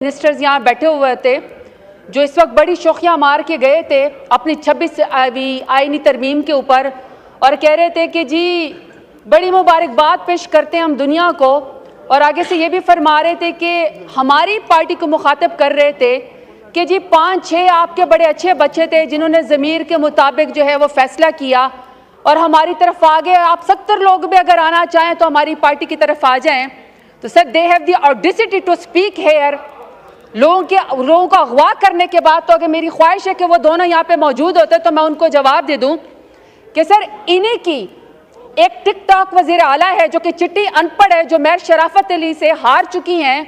Ministers یہاں بیٹھے ہوئے تھے جو اس وقت بڑی شوخیاں مار کے گئے تھے اپنی 26ویں آئینی ترمیم کے اوپر اور کہہ رہے تھے کہ جی بڑی مبارکباد پیش کرتے ہیں ہم دنیا کو، اور آگے سے یہ بھی فرما رہے تھے کہ ہماری پارٹی کو مخاطب کر رہے تھے کہ جی 5-6 آپ کے بڑے اچھے بچے تھے جنہوں نے ضمیر کے مطابق جو ہے وہ فیصلہ کیا اور ہماری طرف آگے آپ 70 لوگ بھی اگر آنا چاہیں تو ہماری پارٹی کی طرف آ جائیں. تو sir they have the audacity to speak here. لوگوں کو اغوا کرنے کے بعد تو اگر میری خواہش ہے کہ وہ دونوں یہاں پہ موجود ہوتے تو میں ان کو جواب دے دوں کہ سر انہی کی ایک ٹک ٹاک وزیر اعلیٰ ہے جو کہ چٹی ان پڑھ ہے، جو میر شرافت علی سے ہار چکی ہیں،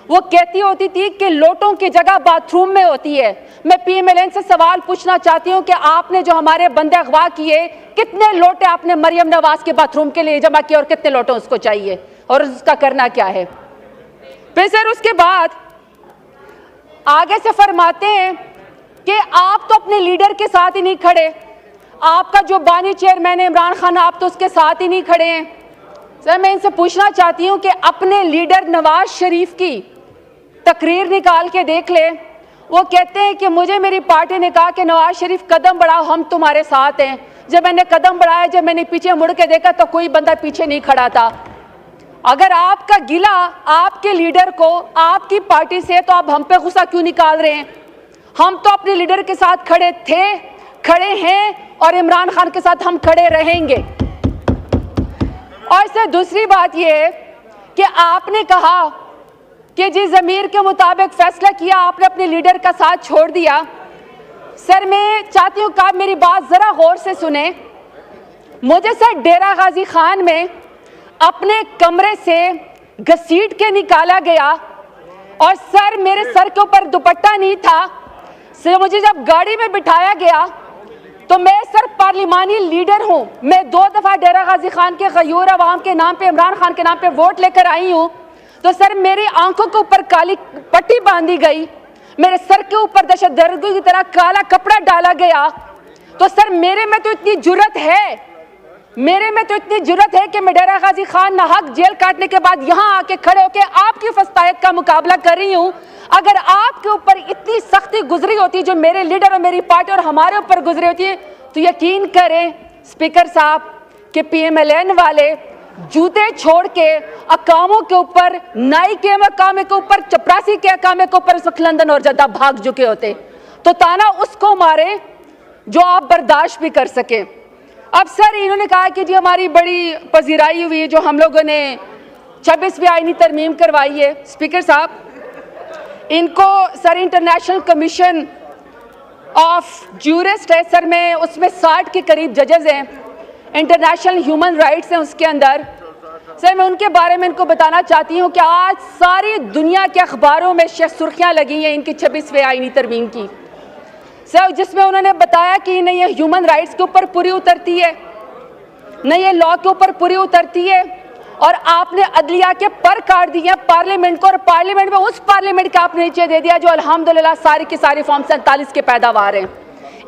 وہ کہتی ہوتی تھی کہ لوٹوں کی جگہ باتھ روم میں ہوتی ہے. میں پی ایم ایل این سے سوال پوچھنا چاہتی ہوں کہ آپ نے جو ہمارے بندے اغوا کیے کتنے لوٹے آپ نے مریم نواز کے باتھ روم کے لیے جمع کیے اور کتنے لوٹوں اس کو چاہیے اور اس کا کرنا کیا ہے؟ پھر سر اس کے بعد آگے سے فرماتے ہیں کہ آپ تو اپنے لیڈر کے ساتھ ہی نہیں کھڑے، آپ کا جو بانی چیئرمین ہے عمران خان آپ تو اس کے ساتھ ہی نہیں کھڑے ہیں. سر میں ان سے پوچھنا چاہتی ہوں کہ اپنے لیڈر نواز شریف کی تقریر نکال کے دیکھ لے. وہ کہتے ہیں کہ مجھے میری پارٹی نے کہا کہ نواز شریف قدم بڑھاؤ ہم تمہارے ساتھ ہیں. جب میں نے قدم بڑھایا، جب میں نے پیچھے مڑ کے دیکھا تو کوئی بندہ پیچھے نہیں کھڑا تھا. اگر آپ کا گلہ آپ کے لیڈر کو آپ کی پارٹی سے تو آپ ہم پہ غصہ کیوں نکال رہے ہیں؟ ہم تو اپنے لیڈر کے ساتھ کھڑے تھے، کھڑے ہیں اور عمران خان کے ساتھ ہم کھڑے رہیں گے. اور سر دوسری بات یہ ہے کہ آپ نے کہا کہ جی ضمیر کے مطابق فیصلہ کیا، آپ نے اپنے لیڈر کا ساتھ چھوڑ دیا. سر میں چاہتی ہوں کہ آپ میری بات ذرا غور سے سنیں. مجھے سر ڈیرہ غازی خان میں اپنے کمرے سے گھسیٹ کے نکالا گیا اور سر میرے سر کے اوپر دوپٹہ نہیں تھا. سر مجھے جب گاڑی میں بٹھایا گیا تو میں سر پارلیمانی لیڈر ہوں، میں 2 دفعہ ڈیرہ غازی خان کے غیور عوام کے نام پہ عمران خان کے نام پہ ووٹ لے کر آئی ہوں. تو سر میری آنکھوں کے اوپر کالی پٹی باندھی گئی، میرے سر کے اوپر دہشت گردی کی طرح کالا کپڑا ڈالا گیا. تو سر میرے میں تو اتنی جرت ہے، کہ میں ڈیرہ غازی خان ناحق جیل کاٹنے کے بعد یہاں آ کے کھڑے ہو کے آپ کی فسطائیت کا مقابلہ کر رہی ہوں. اگر آپ کے اوپر اتنی سختی گزری ہوتی جو میرے لیڈر اور میری پارٹی اور ہمارے اوپر گزری ہوتی ہے تو یقین کریں اسپیکر صاحب کہ پی ایم ایل این والے جوتے چھوڑ کے اقاموں کے اوپر، نائی کے مقامے کے اوپر، چپراسی کے اقامے کے اوپر اس وقت لندن اور جدہ بھاگ چکے ہوتے. تو تانا اس کو مارے جو آپ برداشت بھی کر سکیں. اب سر انہوں نے کہا کہ جی ہماری بڑی پذیرائی ہوئی جو ہم لوگوں نے 26ویں آئینی ترمیم کروائی ہے. اسپیکر صاحب ان کو سر انٹرنیشنل کمیشن آف جورسٹ ہے سر، میں اس میں 60 کے قریب ججز ہیں، انٹرنیشنل ہیومن رائٹس ہیں اس کے اندر. سر میں ان کے بارے میں ان کو بتانا چاہتی ہوں کہ آج ساری دنیا کے اخباروں میں سرخیاں لگی ہیں ان کی 26ویں آئینی ترمیم کی سر، جس میں انہوں نے بتایا کہ نہ یہ ہیومن رائٹس کے اوپر پوری اترتی ہے، نہ یہ لا کے اوپر پوری اترتی ہے، اور آپ نے عدلیہ کے پر کاٹ دیے پارلیمنٹ کو، اور پارلیمنٹ میں اس پارلیمنٹ کا آپ نے نیچے دے دیا جو الحمدللہ ساری کی ساری فارم 47 کے پیداوار ہیں.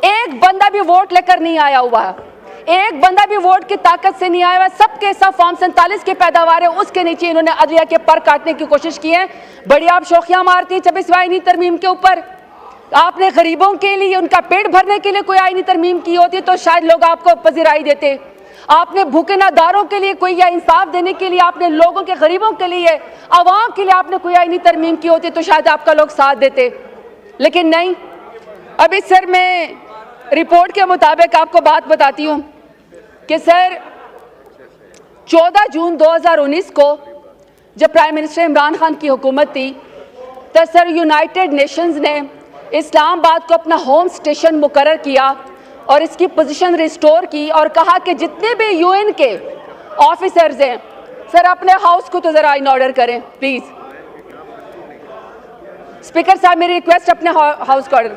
ایک بندہ بھی ووٹ لے کر نہیں آیا ہوا، ایک بندہ بھی ووٹ کی طاقت سے نہیں آیا ہوا، سب کے سب فارم 47 کے پیداوار ہے. اس کے نیچے انہوں نے عدلیہ کے پر کاٹنے کی کوشش کی ہے. بڑی آپ شوخیاں مارتی ہیں 26ویں آئینی ترمیم کے اوپر. آپ نے غریبوں کے لیے، ان کا پیٹ بھرنے کے لیے کوئی آئینی ترمیم کی ہوتی تو شاید لوگ آپ کو پذیرائی دیتے. آپ نے بھوکے ناداروں کے لیے کوئی یا انصاف دینے کے لیے، آپ نے لوگوں کے غریبوں کے لیے، عوام کے لیے آپ نے کوئی آئینی ترمیم کی ہوتی تو شاید آپ کا لوگ ساتھ دیتے، لیکن نہیں. ابھی سر میں رپورٹ کے مطابق آپ کو بات بتاتی ہوں کہ سر 14 جون 2019 کو جب پرائم منسٹر عمران خان کی حکومت تھی تو سر یونائٹڈ نیشنز نے اسلام آباد کو اپنا ہوم اسٹیشن مقرر کیا اور اس کی پوزیشن ریسٹور کی اور کہا کہ جتنے بھی یو این کے آفیسرز ہیں سر اپنے ہاؤس کو تو ذرا ان آرڈر کریں پلیز. اسپیکر صاحب میری ریکویسٹ اپنے ہاؤس کو آرڈر.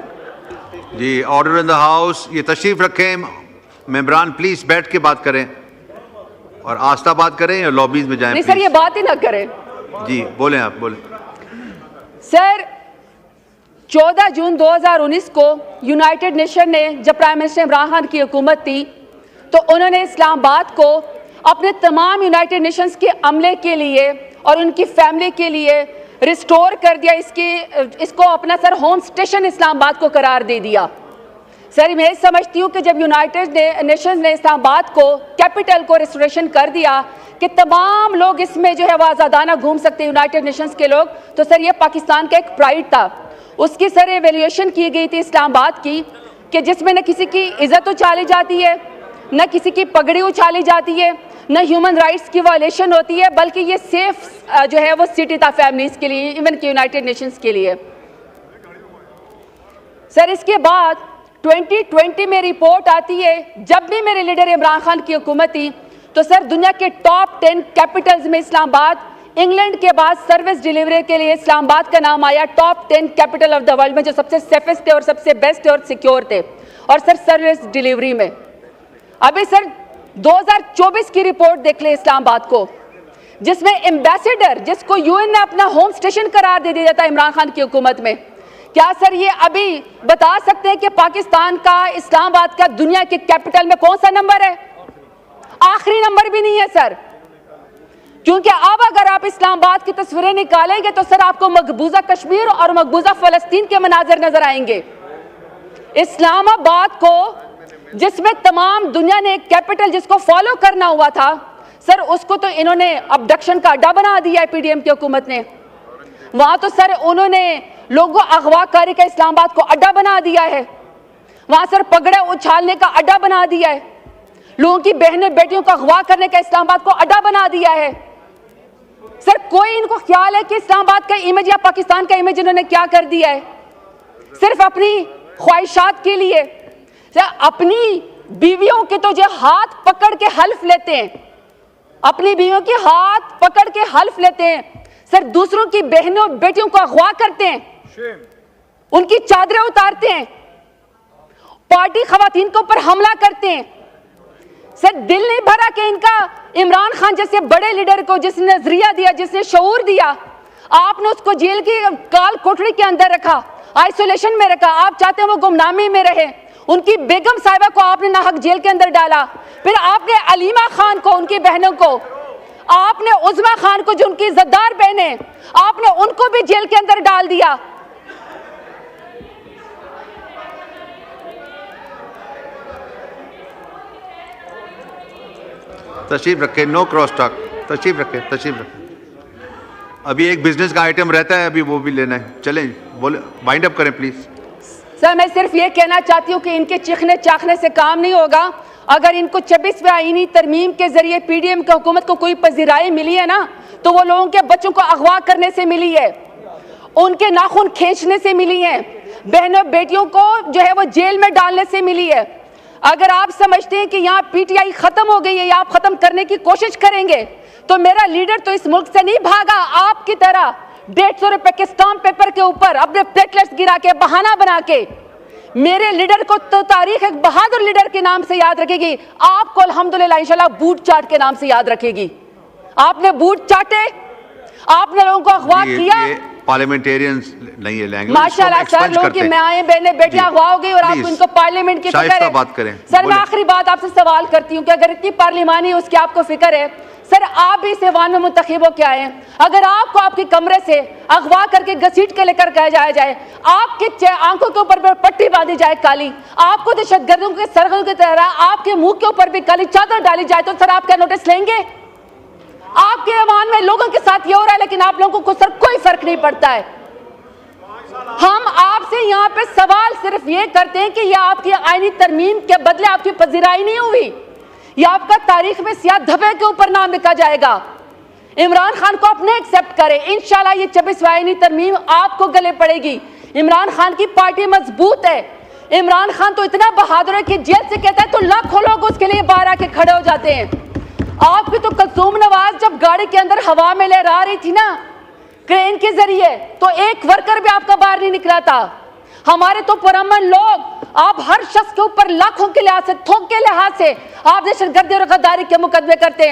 جی آرڈر ان دا ہاؤس. یہ تشریف رکھیں ممبران، پلیز بیٹھ کے بات کریں اور آہستہ بات کریں یا لابیز میں جائیں. نہیں سر یہ بات ہی نہ کریں. جی بولیں، آپ بولیں. سر 14 جون 2019 کو یونائٹڈ نیشن نے جب پرائم منسٹر عمران خان کی حکومت تھی تو انہوں نے اسلام آباد کو اپنے تمام یونائٹڈ نیشنز کے عملے کے لیے اور ان کی فیملی کے لیے ریسٹور کر دیا, اس کو اپنا سر ہوم اسٹیشن اسلام آباد کو قرار دے دیا. سر میں سمجھتی ہوں کہ جب یونائٹڈ نیشنز نے اسلام آباد کو کیپٹل کو ریسٹوریشن کر دیا کہ تمام لوگ اس میں جو ہے وہ آزادانہ گھوم سکتے ہیں یونائٹڈ نیشنز کے لوگ, تو سر یہ پاکستان کا ایک پرائیڈ تھا. اس کی سر ایویلیویشن کی گئی تھی اسلام آباد کی کہ جس میں نہ کسی کی عزت اچھالی جاتی ہے, نہ کسی کی پگڑی اچھالی جاتی ہے, نہ ہیومن رائٹس کی وائلیشن ہوتی ہے, بلکہ یہ سیف جو ہے وہ سٹی تھا فیملیز کے لیے, ایون کہ یونائٹڈ نیشنز کے لیے. سر اس کے بعد 2020 میں رپورٹ آتی ہے, جب بھی میرے لیڈر عمران خان کی حکومت تھی تو سر دنیا کے ٹاپ 10 کیپٹلز میں اسلام آباد, انگلینڈ کے بعد سروس ڈیلیوری کے لیے اسلام آباد کا نام آیا top 10 capital of the world میں, جو سب سے سیفسٹ تھے اور سب سے بیسٹ تھے اور سیکیور تھے. اور سر سروس ڈیلیوری میں ابھی سر 2024 کی رپورٹ دیکھ لیں اسلام آباد کو, جس میں ایمبیسیڈر, جس کو UN نے اپنا ہوم اسٹیشن قرار دے دیا تھا عمران خان کی حکومت میں, کیا سر یہ ابھی بتا سکتے ہیں کہ پاکستان کا اسلام آباد کا دنیا کے کیپٹل میں کون سا نمبر ہے؟ آخری نمبر بھی نہیں ہے سر. کیونکہ اب اگر آپ اسلام آباد کی تصویریں نکالیں گے تو سر آپ کو مقبوضہ کشمیر اور مقبوضہ فلسطین کے مناظر نظر آئیں گے. اسلام آباد کو جس میں تمام دنیا نے ایک کیپٹل جس کو فالو کرنا ہوا تھا, سر اس کو تو انہوں نے ابڈکشن کا اڈا بنا دیا ہے PDM کی حکومت نے. وہاں تو سر انہوں نے لوگوں اغوا کاری کا اسلام آباد کو اڈا بنا دیا ہے, وہاں سر پگڑے اچھالنے کا اڈا بنا دیا ہے, لوگوں کی بہنیں بیٹیوں کو اغوا کرنے کا اسلام آباد کو اڈا بنا دیا ہے. سر کوئی ان کو خیال ہے کہ اسلام آباد کا امیج یا پاکستان کا امیج انہوں نے کیا کر دیا ہے؟ صرف اپنی خواہشات کے لیے. سر اپنی بیویوں کے تو جو ہاتھ پکڑ کے حلف لیتے ہیں, اپنی بیویوں کے ہاتھ پکڑ کے حلف لیتے ہیں, سر دوسروں کی بہنوں بیٹیوں کو اغوا کرتے ہیں, ان کی چادریں اتارتے ہیں, پارٹی خواتین کے اوپر حملہ کرتے ہیں. سر دل نہیں بھرا کہ ان کا عمران خان جیسے بڑے لیڈر کو, جس نے نظریہ دیا, جس نے شعور دیا, آپ نے اس کو جیل کی کال کوٹری کے اندر رکھا, آئسولیشن میں رکھا. آپ چاہتے ہیں وہ گمنامی میں رہے. ان کی بیگم صاحبہ کو آپ نے ناحق جیل کے اندر ڈالا. پھر آپ نے علیمہ خان کو, ان کی بہنوں کو, آپ نے عظمیٰ خان کو جو ان کی عزتدار بہنیں, آپ نے ان کو بھی جیل کے اندر ڈال دیا. تشریف رکھیں, نو کراس ٹاک, تشریف رکھیں, تشریف رکھیں. ابھی ایک بزنس کا آئٹم رہتا ہے, ابھی وہ بھی لینا ہے. چلیں بولے, وائنڈ اپ کریں پلیز. سر میں صرف یہ کہنا چاہتی ہوں کہ ان کے چیخنے چاخنے سے کام نہیں ہوگا. اگر ان کو 26ویں آئینی ترمیم کے ذریعے PDM کی حکومت کو کوئی پذیرائی ملی ہے نا, تو وہ لوگوں کے بچوں کو اغوا کرنے سے ملی ہے, ان کے ناخن کھینچنے سے ملی ہے, بہنوں بیٹیوں کو جو ہے وہ جیل میں ڈالنے سے ملی ہے. اگر آپ سمجھتے ہیں کہ یہاں PTI ختم ہو گئی ہے یا آپ ختم کرنے کی کوشش کریں گے, تو میرا لیڈر تو اس ملک سے نہیں بھاگا آپ کی طرح 150 روپے کے اسٹامپ پیپر کے اوپر اپنے پلیٹلیٹس گرا کے, بہانہ بنا کے. میرے لیڈر کو تو تاریخ ایک بہادر لیڈر کے نام سے یاد رکھے گی, آپ کو الحمدللہ انشاءاللہ بوٹ چاٹ کے نام سے یاد رکھے گی. آپ نے بوٹ چاٹے, آپ نے لوگوں کو اغوا کیا. پارلیمنٹیرینز نہیں ہے لینگویج, ماشاءاللہ سر, لوگوں کی مائیں بہنیں بیٹیاں اغوا ہو گئی اور آپ ان کو پارلیمنٹ کی فکر ہے. بات کریں سر میں آخری بات آپ سے سوال کرتی ہوں کہ اگر اتنی پارلیمانی اس کی آپ کو فکر ہے, سر آپ بھی اس ایوان میں منتخب ہو کے آئے ہیں. اگر آپ کو آپ کے کمرے سے اغوا کر کے گھسیٹ کے لے کر جایا جائے, آپ کے آنکھوں کے اوپر پٹی باندھی جائے کالی, آپ کو دہشت گردوں کے سرغلوں کی طرح آپ کے منہ کے اوپر بھی کالی چادر ڈالی جائے, تو سر آپ کیا نوٹس لیں گے؟ آپ کے ایوان میں لوگوں کے ساتھ یہ ہو رہا ہے, لیکن آپ لوگوں کو سر کوئی فرق نہیں پڑتا ہے. ہم آپ سے یہاں پہ سوال صرف یہ کرتے ہیں کہ یہ آپ کی آئینی ترمیم کے بدلے آپ کی پذیرائی نہیں ہوئی, یہ آپ کا تاریخ میں سیاہ دھبے کے اوپر نام لکھا جائے گا. عمران خان کو آپ نے ایکسپٹ کرے, انشاءاللہ یہ 26ویں آئینی ترمیم آپ کو گلے پڑے گی. عمران خان کی پارٹی مضبوط ہے. عمران خان تو اتنا بہادر ہے کہ جیل سے کہتا ہے تو لاکھوں لوگ اس کے لیے باہر آ کے کھڑے ہو جاتے ہیں. آپ کی تو کلثوم نواز جب گاڑی کے اندر ہوا میں لہرا رہی تھی نا کرین کے ذریعے, تو ایک ورکر بھی آپ کا باہر نہیں نکلا تھا. ہمارے تو پرامن لوگ, آپ ہر شخص کے اوپر لاکھوں کے لحاظ سے, تھوک کے لحاظ سے آپ دہشت گردی اور غداری کے مقدمے کرتے ہیں.